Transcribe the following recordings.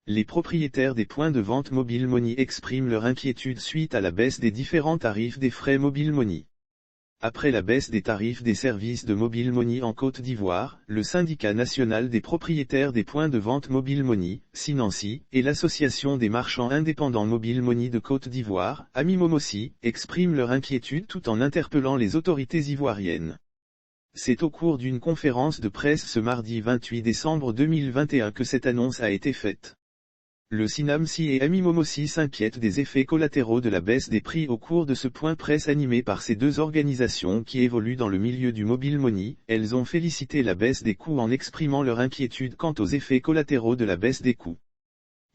Les propriétaires des points de vente Mobile Money expriment leur inquiétude suite à la baisse des différents tarifs des frais Mobile Money. Après la baisse des tarifs des services de Mobile Money en Côte d'Ivoire, le syndicat national des propriétaires des points de vente Mobile Money, Sinanci, et l'association des marchands indépendants Mobile Money de Côte d'Ivoire, Amimomossi, expriment leur inquiétude tout en interpellant les autorités ivoiriennes. C'est au cours d'une conférence de presse ce mardi 28 décembre 2021 que cette annonce a été faite. Le Sinamci et Amimomossi s'inquiètent des effets collatéraux de la baisse des prix au cours de ce point presse animé par ces deux organisations qui évoluent dans le milieu du Mobile Money. Elles ont félicité la baisse des coûts en exprimant leur inquiétude quant aux effets collatéraux de la baisse des coûts.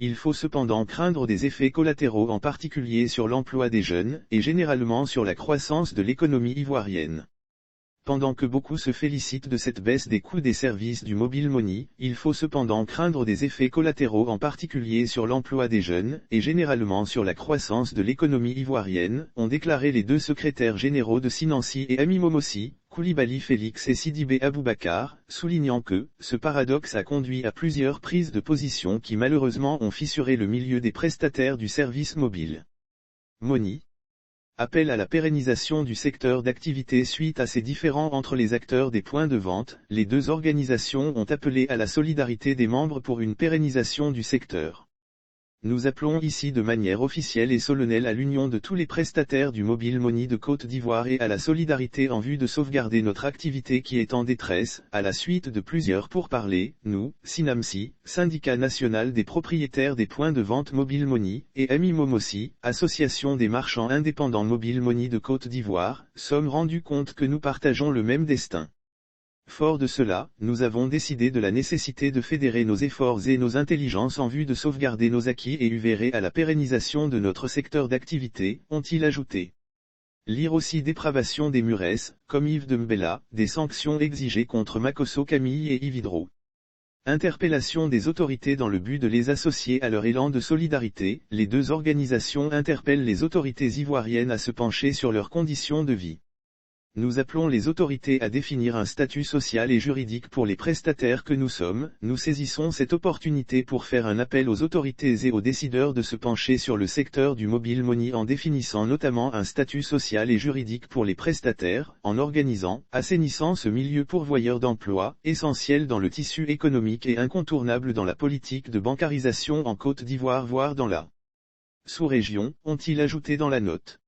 Il faut cependant craindre des effets collatéraux en particulier sur l'emploi des jeunes, et généralement sur la croissance de l'économie ivoirienne. Pendant que beaucoup se félicitent de cette baisse des coûts des services du Mobile Money, il faut cependant craindre des effets collatéraux en particulier sur l'emploi des jeunes, et généralement sur la croissance de l'économie ivoirienne, ont déclaré les deux secrétaires généraux de Sinanci et Amimomossi, Koulibaly Félix et Sidibé Aboubacar, soulignant que, ce paradoxe a conduit à plusieurs prises de position qui malheureusement ont fissuré le milieu des prestataires du service mobile Money. Appel à la pérennisation du secteur d'activité suite à ces différends entre les acteurs des points de vente, les deux organisations ont appelé à la solidarité des membres pour une pérennisation du secteur. Nous appelons ici de manière officielle et solennelle à l'union de tous les prestataires du Mobile Money de Côte d'Ivoire et à la solidarité en vue de sauvegarder notre activité qui est en détresse, à la suite de plusieurs pourparlers, nous, Sinamci, syndicat national des propriétaires des points de vente Mobile Money, et Amimomossi, association des marchands indépendants Mobile Money de Côte d'Ivoire, sommes rendus compte que nous partageons le même destin. Fort de cela, nous avons décidé de la nécessité de fédérer nos efforts et nos intelligences en vue de sauvegarder nos acquis et œuvrer à la pérennisation de notre secteur d'activité, ont-ils ajouté. Lire aussi dépravation des Mures, comme Yves de Mbella, des sanctions exigées contre Makosso Camille et Yvidro. Interpellation des autorités dans le but de les associer à leur élan de solidarité, les deux organisations interpellent les autorités ivoiriennes à se pencher sur leurs conditions de vie. Nous appelons les autorités à définir un statut social et juridique pour les prestataires que nous sommes. Nous saisissons cette opportunité pour faire un appel aux autorités et aux décideurs de se pencher sur le secteur du Mobile Money en définissant notamment un statut social et juridique pour les prestataires, en organisant, assainissant ce milieu pourvoyeur d'emploi, essentiel dans le tissu économique et incontournable dans la politique de bancarisation en Côte d'Ivoire voire dans la sous-région, ont-ils ajouté dans la note.